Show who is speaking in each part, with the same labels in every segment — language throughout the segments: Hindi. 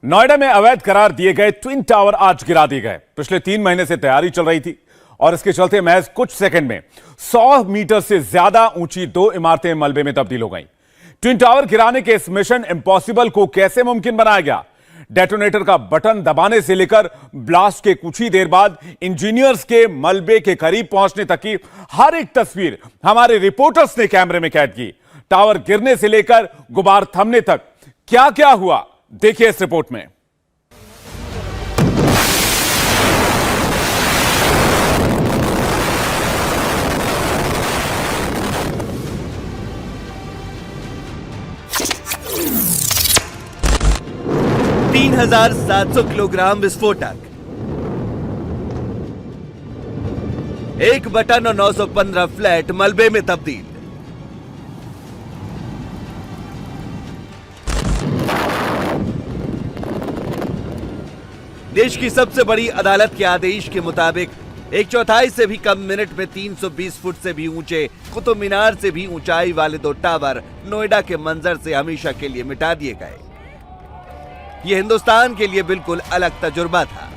Speaker 1: नोएडा में अवैध करार दिए गए ट्विन टावर आज गिरा दिए गए। पिछले 3 महीने से तैयारी चल रही थी और इसके चलते महज कुछ सेकंड में 100 मीटर से ज्यादा ऊंची 2 इमारतें मलबे में तब्दील हो गईं। ट्विन टावर गिराने के इस मिशन इम्पॉसिबल को कैसे मुमकिन बनाया गया? डेटोनेटर का बटन दबाने से लेकर ब्लास्ट के कुछ ही देर बाद इंजीनियर्स के मलबे के करीब पहुंचने तक की हर एक तस्वीर हमारे रिपोर्टर्स ने कैमरे में कैद की। टावर गिरने से लेकर गुबार थमने तक क्या क्या हुआ, देखिए इस रिपोर्ट में।
Speaker 2: तीन 3,700 किलोग्राम विस्फोटक, एक बटन और 915 फ्लैट मलबे में तब्दील। देश की सबसे बड़ी अदालत के आदेश के मुताबिक 1/4 से भी कम मिनट में 320 फुट से भी ऊंचे कुतुब मीनार से भी ऊंचाई वाले 2 टावर नोएडा के मंजर से हमेशा के लिए मिटा दिए गए। यह हिंदुस्तान के लिए बिल्कुल अलग तजुर्बा था।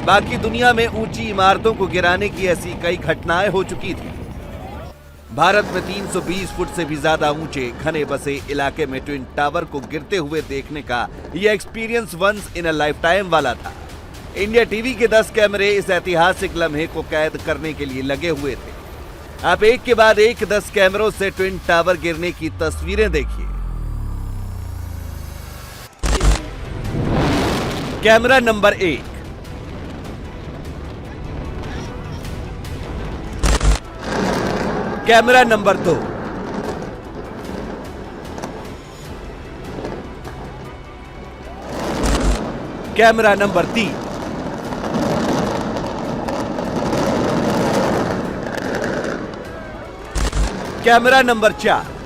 Speaker 2: बाकी दुनिया में ऊंची इमारतों को गिराने की ऐसी कई घटनाएं हो चुकी थी। भारत में 320 फुट से भी ज्यादा ऊंचे घने बसे इलाके में ट्विन टावर को गिरते हुए देखने का यह experience once in a lifetime वाला था। इंडिया टीवी के 10 कैमरे इस ऐतिहासिक लम्हे को कैद करने के लिए लगे हुए थे। आप एक के बाद एक 10 कैमरों से ट्विन टावर गिरने की तस्वीरें देखिए। Camera number 1, camera number 2, camera number 3, camera number 4,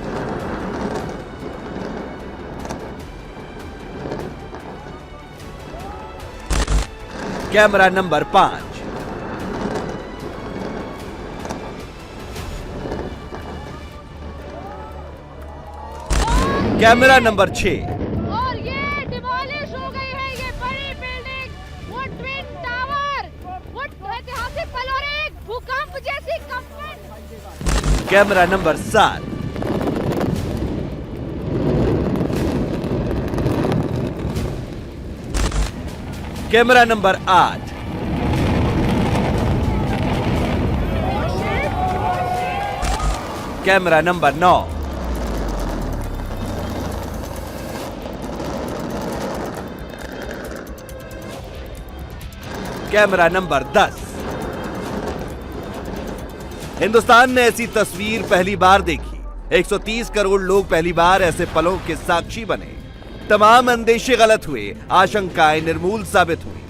Speaker 2: camera number 5, camera number 6,
Speaker 3: और ये डिमोलिश हो गई है ये बड़ी बिल्डिंग, वो ट्विन टावर, वो ऐतिहासिक पल और एक भूकंप जैसी कंपन।
Speaker 2: Camera number 7, camera number 8, camera number 9, camera number 10। Hindustan ने ऐसी तस्वीर पहली बार देखी। 130 करोड़ लोग पहली बार ऐसे पलों के साक्षी बने। तमाम अंदेशे गलत हुए, आशंकाएं निर्मूल साबित हुई।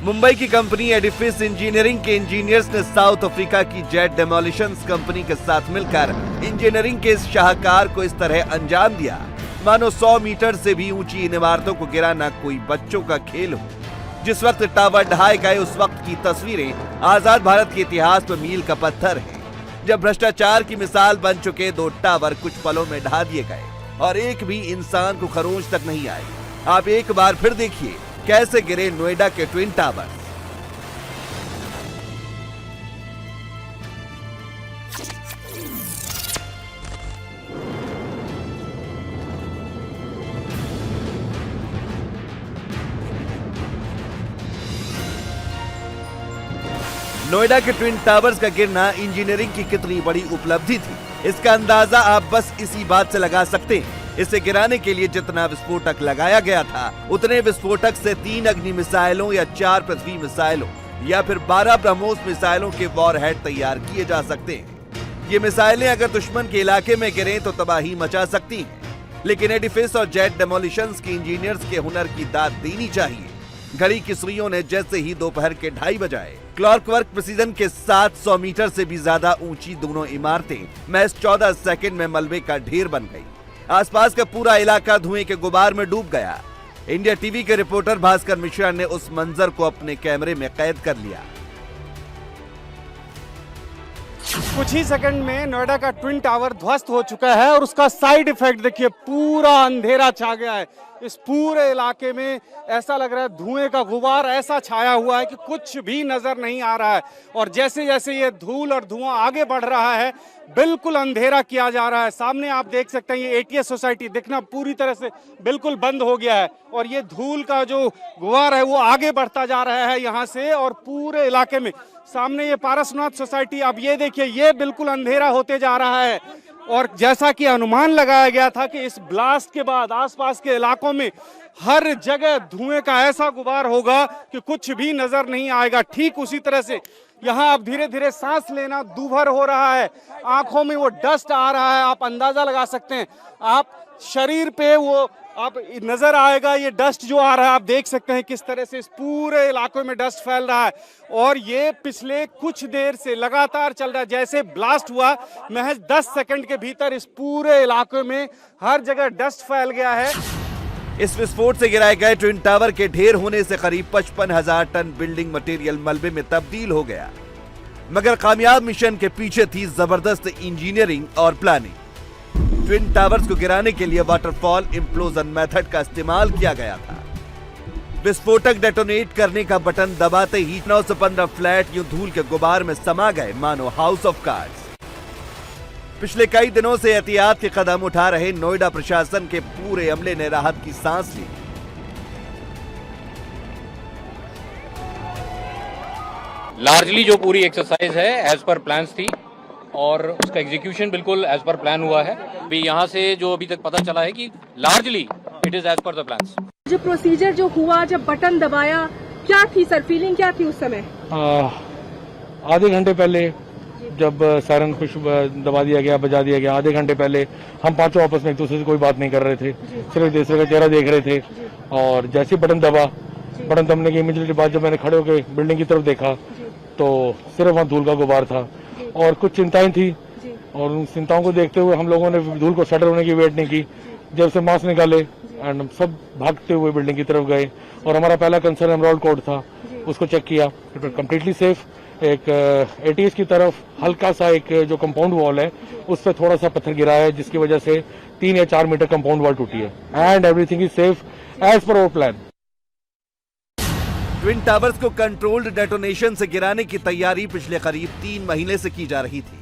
Speaker 2: मुंबई की कंपनी एडिफिस इंजीनियरिंग के इंजीनियर्स ने साउथ अफ्रीका की जेट डेमोलिशंस कंपनी के साथ मिलकर इंजीनियरिंग के इस शाहकार को इस तरह अंजाम दिया मानो 100 मीटर से भी ऊंची इन इमारतों को गिराना कोई बच्चों का खेल हो। जिस वक्त टावर ढहाए गए उस वक्त की तस्वीरें आजाद भारत के इतिहास में मील का पत्थर है, जब भ्रष्टाचार की मिसाल बन चुके 2 टावर कुछ पलों में ढहा दिए गए और एक भी इंसान को खरोंच तक नहीं आई। आप एक बार फिर देखिए कैसे गिरे नोएडा के ट्विन टावर। नोएडा के ट्विन टावर्स का गिरना इंजीनियरिंग की कितनी बड़ी उपलब्धि थी, इसका अंदाजा आप बस इसी बात से लगा सकते हैं। इसे गिराने के लिए जितना विस्फोटक लगाया गया था, उतने विस्फोटक से 3 अग्नि मिसाइलों या 4 पृथ्वी मिसाइलों या फिर 12 ब्रह्मोस मिसाइलों के वॉरहेड तैयार किए जा सकते हैं। ये मिसाइलें अगर दुश्मन के इलाके में गिरें तो तबाही मचा सकती हैं, लेकिन एडिफिस और जेट डेमोलिशंस के इंजीनियर्स के हुनर की दाद देनी चाहिए। घड़ी की सुइयों ने जैसे ही दोपहर के 2:30 बजाए, क्लॉकवर्क प्रिसीजन के साथ 100 मीटर से भी ज्यादा ऊंची दोनों इमारतें महज 14 सेकंड में मलबे का ढेर बन गई। आसपास का पूरा इलाका धुएं के गुबार में डूब गया। इंडिया टीवी के रिपोर्टर भास्कर मिश्रा ने उस मंजर को अपने कैमरे में कैद कर लिया।
Speaker 4: कुछ ही सेकंड में नोएडा का ट्विन टावर ध्वस्त हो चुका है और उसका साइड इफेक्ट देखिए, पूरा अंधेरा छा गया है। इस पूरे इलाके में ऐसा लग रहा है धुएं का गुबार ऐसा छाया हुआ है कि कुछ भी नजर नहीं आ रहा है। और जैसे जैसे ये धूल और धुआं आगे बढ़ रहा है, बिल्कुल अंधेरा किया जा रहा है। सामने आप देख सकते हैं ये एटीएस सोसाइटी दिखना पूरी तरह से बिल्कुल बंद हो गया है और ये धूल का जो गुबार है वो आगे बढ़ता जा रहा है यहाँ से और पूरे इलाके में। सामने ये पारसनाथ सोसाइटी, अब ये देखिए ये बिल्कुल अंधेरा होते जा रहा है। और जैसा कि अनुमान लगाया गया था कि इस ब्लास्ट के बाद आसपास के इलाकों में हर जगह धुएं का ऐसा गुबार होगा कि कुछ भी नजर नहीं आएगा। ठीक उसी तरह से यहाँ अब धीरे धीरे सांस लेना दूभर हो रहा है, आंखों में वो डस्ट आ रहा है। आप अंदाजा लगा सकते हैं, आप शरीर पे वो आप नजर आएगा ये डस्ट जो आ रहा है। आप देख सकते हैं किस तरह से इस पूरे इलाके में डस्ट फैल रहा है और ये पिछले कुछ देर से लगातार चल रहा है। जैसे ब्लास्ट हुआ महज 10 सेकंड के भीतर इस पूरे इलाके में हर जगह डस्ट फैल गया है।
Speaker 2: इस विस्फोट से गिराए गए ट्विन टावर के ढेर होने से करीब 55,000 टन बिल्डिंग मटेरियल मलबे में तब्दील हो गया। मगर कामयाब मिशन के पीछे थी जबरदस्त इंजीनियरिंग और प्लानिंग। ट्विन टावर्स को गिराने के लिए वाटरफॉल इम्प्लोजन मेथड का इस्तेमाल किया गया था। विस्फोटक डेटोनेट करने का बटन दबाते ही 9 से 15 फ्लैट यूं धूल के गुबार में समा गए मानो हाउस ऑफ कार्ड्स। पिछले कई दिनों से एहतियात के कदम उठा रहे नोएडा प्रशासन के पूरे अमले ने राहत की सांस ली।
Speaker 5: लार्जली जो पूरी एक्सरसाइज है एज पर प्लान्स थी और उसका एग्जीक्यूशन बिल्कुल एज पर प्लान हुआ है। अभी यहाँ से जो अभी तक पता चला है कि largely it is as per the plans.
Speaker 6: जो प्रोसीजर जो हुआ, जब बटन दबाया, क्या थी सर फीलिंग, क्या थी उस समय?
Speaker 7: आधे घंटे पहले जब सायरन कुछ दबा दिया गया, बजा दिया गया, आधे घंटे पहले हम पांचों आपस में एक दूसरे से कोई बात नहीं कर रहे थे, सिर्फ एक दूसरे का चेहरा देख रहे थे। और जैसे बटन दबा, बटन दबने के इमीडिएटली बाद जब मैंने खड़े होकर बिल्डिंग की तरफ देखा तो सिर्फ वहाँ धूल का गुबार था और कुछ चिंताएं थी। और उन चिंताओं को देखते हुए हम लोगों ने धूल को सेटल होने की वेट नहीं की। जब से मास्क निकाले एंड सब भागते हुए बिल्डिंग की तरफ गए और हमारा पहला कंसर्न एमराल्ड कोड था, उसको चेक किया, इट वाज कंप्लीटली सेफ। एक एटीएस की तरफ हल्का सा एक जो कंपाउंड वॉल है उस पर थोड़ा सा पत्थर गिरा है जिसकी वजह से 3 या 4 मीटर कंपाउंड वॉल टूटी है and everything is safe as per our plan.
Speaker 2: Twin towers को कंट्रोल्ड डेटोनेशन से गिराने की तैयारी पिछले करीब 3 महीने से की जा रही थी।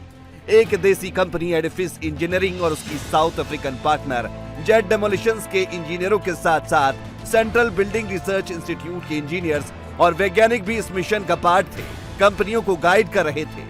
Speaker 2: एक देसी कंपनी एडिफिस इंजीनियरिंग और उसकी साउथ अफ्रीकन पार्टनर जेट डेमोलिशंस के इंजीनियरों के साथ साथ सेंट्रल बिल्डिंग रिसर्च इंस्टीट्यूट के इंजीनियर्स और वैज्ञानिक भी इस मिशन का पार्ट थे, कंपनियों को गाइड कर रहे थे।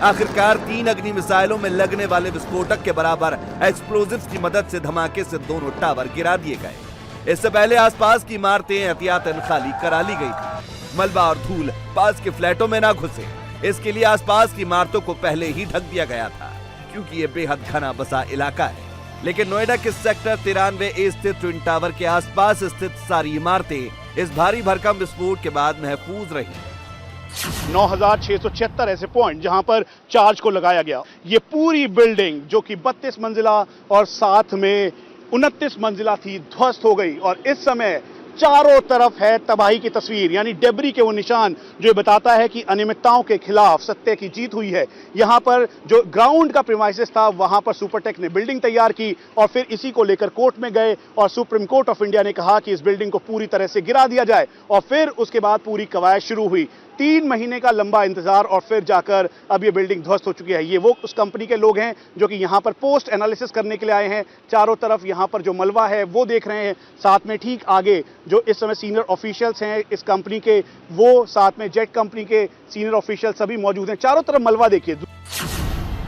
Speaker 2: आखिरकार 3 अग्नि मिसाइलों में लगने वाले विस्फोटक के बराबर एक्सप्लोजिव्स की मदद से धमाके से दोनों टावर गिरा दिए गए। इससे पहले आसपास की इमारतें एहतियातन खाली करा ली गई थी, मलबा और धूल पास के फ्लैटों में ना घुसे। इसके लिए आसपास की इमारतों को पहले ही ढक दिया गया था क्योंकि ये बेहद घना बसा इलाका है। लेकिन नोएडा के सेक्टर 93A स्थित ट्विन टावर के आसपास स्थित सारी इमारतें इस भारी भरकम विस्फोट के बाद महफूज रही।
Speaker 8: 9,676 ऐसे पॉइंट जहां पर चार्ज को लगाया गया। ये पूरी बिल्डिंग जो कि 32 मंजिला और साथ में 29 मंजिला थी, ध्वस्त हो गई और इस समय चारों तरफ है तबाही की तस्वीर, यानी डेब्री के वो निशान जो बताता है कि अनियमितताओं के खिलाफ सत्य की जीत हुई है। यहां पर जो ग्राउंड का प्रीमाइसेस था वहां पर सुपरटेक ने बिल्डिंग तैयार की और फिर इसी को लेकर कोर्ट में गए और सुप्रीम कोर्ट ऑफ इंडिया ने कहा कि इस बिल्डिंग को पूरी तरह से गिरा दिया जाए और फिर उसके बाद पूरी कवायद शुरू हुई। 3 महीने का लंबा इंतजार और फिर जाकर अब ये बिल्डिंग ध्वस्त हो चुकी है। ये वो उस कंपनी के लोग हैं जो कि यहाँ पर पोस्ट एनालिसिस करने के लिए आए हैं। चारों तरफ यहाँ पर जो मलबा है वो देख रहे हैं, साथ में ठीक आगे जो इस समय सीनियर ऑफिशियल्स हैं इस कंपनी के, वो साथ में जेट कंपनी के सीनियर ऑफिशियल सभी मौजूद हैं। चारों तरफ मलबा देखिए।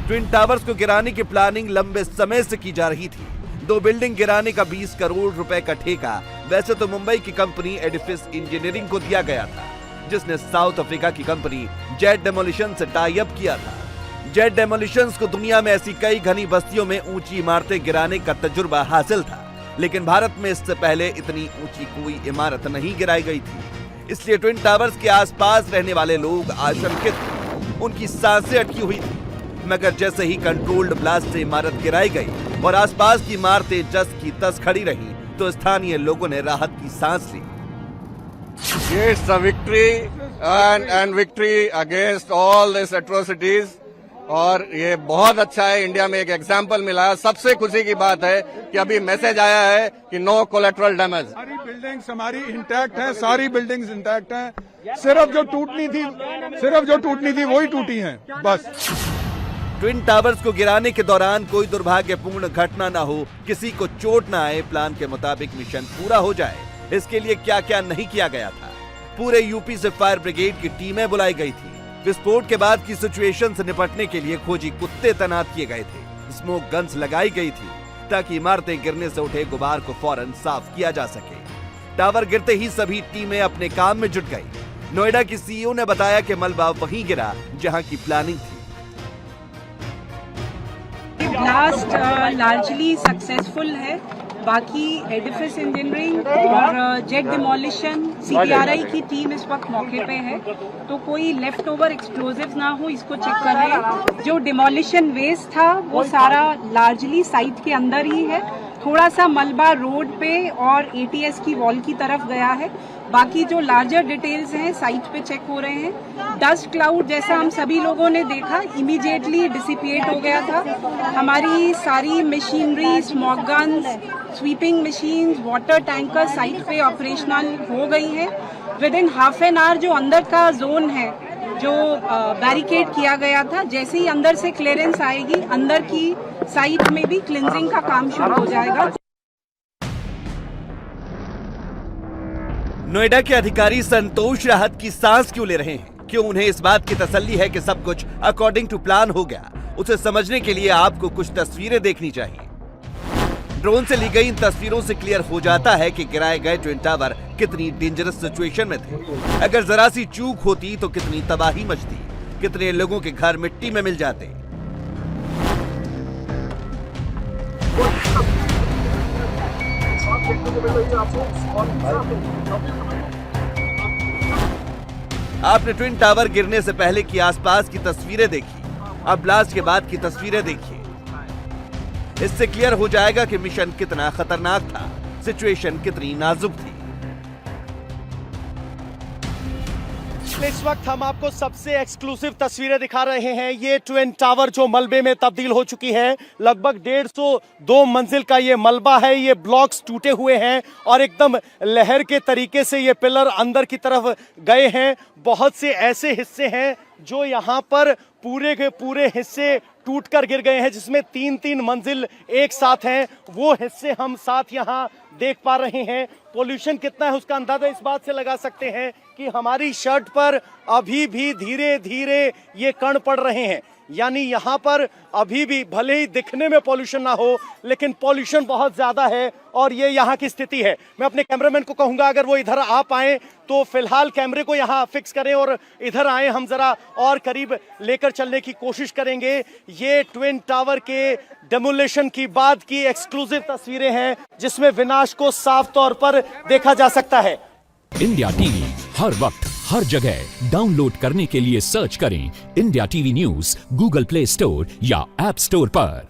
Speaker 2: ट्विन टावर्स को गिराने की प्लानिंग लंबे समय से की जा रही थी। 2 बिल्डिंग गिराने का 20 करोड़ रुपए का ठेका वैसे तो मुंबई की कंपनी एडिफिस इंजीनियरिंग को दिया गया था, जिसने साउथ अफ्रीका की कंपनी जेट डेमोलिशन से टाई अप किया था। जेट डेमोलिशंस को दुनिया में ऐसी कई घनी बस्तियों में ऊंची इमारतें गिराने का तजुर्बा हासिल था, लेकिन भारत में इससे पहले इतनी ऊंची कोई इमारत नहीं गिराई गई थी। इसलिए ट्विन टावर्स के आसपास रहने वाले लोग आशंकित थे, उनकी सांसें अटकी हुई थी। मगर जैसे ही कंट्रोल्ड ब्लास्ट से इमारत गिराई गई और आसपास की इमारतें जस की तस खड़ी रही तो स्थानीय लोगों ने राहत की सांस ली।
Speaker 9: It's a victory and victory against all these atrocities. और ये बहुत अच्छा है। इंडिया में एक एग्जाम्पल मिला है। सबसे खुशी की बात है कि अभी मैसेज आया है कि नो कोलेटरल डैमेज।
Speaker 10: सारी बिल्डिंग्स हमारी इंटैक्ट है, सारी बिल्डिंग्स इंटैक्ट हैं। सिर्फ जो टूटनी थी वही टूटी हैं बस।
Speaker 2: ट्विन टावर्स को गिराने के दौरान कोई दुर्भाग्यपूर्ण घटना न हो, किसी को चोट न आए, प्लान के मुताबिक मिशन पूरा हो जाए, इसके लिए क्या क्या नहीं किया गया था। पूरे यूपी से फायर ब्रिगेड की टीमें बुलाई गई थी। विस्फोट के बाद की सिचुएशन से निपटने के लिए खोजी कुत्ते तैनात किए गए थे। स्मोक गन्स लगाई गई थी ताकि इमारतें गिरने से उठे गुबार को फौरन साफ किया जा सके। टावर गिरते ही सभी टीमें अपने काम में जुट गई। नोएडा की सीईओ ने बताया कि मलबा वहीं गिरा जहां की प्लानिंग थी।
Speaker 6: ब्लास्ट लार्जली सक्सेसफुल है। बाकी एडिफिस इंजीनियरिंग और जेट डिमोलिशन सीपीआरआई की टीम इस वक्त मौके पे है, तो कोई लेफ्ट ओवर एक्सप्लोजिव ना हो इसको चेक कर रहे हैं। जो डिमोलिशन वेस्ट था वो सारा लार्जली साइट के अंदर ही है। थोड़ा सा मलबा रोड पे और एटीएस की वॉल की तरफ गया है। बाकी जो लार्जर डिटेल्स हैं साइट पे चेक हो रहे हैं। डस्ट क्लाउड जैसा हम सभी लोगों ने देखा इमीडिएटली डिसिपिएट हो गया था। हमारी सारी machinery, smoke guns, sweeping machines, water tanker site पे ऑपरेशनल हो गई हैं। With in half an hour जो अंदर का जोन है जो बैरिकेड किया गया था, जैसे ही अंदर से क्लियरेंस आएगी अंदर की साइट में भी क्लिनजिंग का काम शुरू हो जाएगा।
Speaker 2: नोएडा के अधिकारी संतोष राहत की सांस क्यों ले रहे हैं? क्यों उन्हें इस बात की तसल्ली है कि सब कुछ अकॉर्डिंग टू प्लान हो गया? उसे समझने के लिए आपको कुछ तस्वीरें देखनी चाहिए। ड्रोन से ली गई इन तस्वीरों से क्लियर हो जाता है कि गिराए गए ट्विन टावर कितनी डेंजरस सिचुएशन में थे। अगर जरा सी चूक होती तो कितनी तबाही मचती, कितने लोगों के घर मिट्टी में मिल जाते। आपने ट्विन टावर गिरने से पहले की आसपास की तस्वीरें देखी, अब ब्लास्ट के बाद की तस्वीरें देखिए। इससे क्लियर हो जाएगा कि मिशन कितना खतरनाक था, सिचुएशन कितनी नाजुक थी।
Speaker 11: इस वक्त हम आपको सबसे एक्सक्लूसिव तस्वीरें दिखा रहे हैं। ये ट्विन टावर जो मलबे में तब्दील हो चुकी है, लगभग 152 मंजिल का ये मलबा है। ये ब्लॉक्स टूटे हुए हैं और एकदम लहर के तरीके से ये पिलर अंदर की तरफ गए हैं। बहुत से ऐसे हिस्से हैं जो यहाँ पर पूरे के पूरे हिस्से टूटकर गिर गए हैं, जिसमें 3-3 मंजिल एक साथ हैं। वो हिस्से हम साथ यहाँ देख पा रहे हैं। पोल्यूशन कितना है उसका अंदाजा इस बात से लगा सकते हैं कि हमारी शर्ट पर अभी भी धीरे धीरे ये कण पड़ रहे हैं। यानी यहाँ पर अभी भी भले ही दिखने में पोल्यूशन ना हो, लेकिन पोल्यूशन बहुत ज्यादा है और ये यहाँ की स्थिति है। मैं अपने कैमरामैन को कहूंगा अगर वो इधर आ पाए तो फिलहाल कैमरे को यहाँ फिक्स करें और इधर आए, हम जरा और करीब लेकर चलने की कोशिश करेंगे। ये ट्विन टावर के डेमोलिशन की बाद की एक्सक्लूसिव तस्वीरें हैं, जिसमें विनाश को साफ तौर पर देखा जा सकता है।
Speaker 12: इंडिया टीवी हर वक्त हर जगह डाउनलोड करने के लिए सर्च करें India TV news Google play store या ऐप स्टोर पर।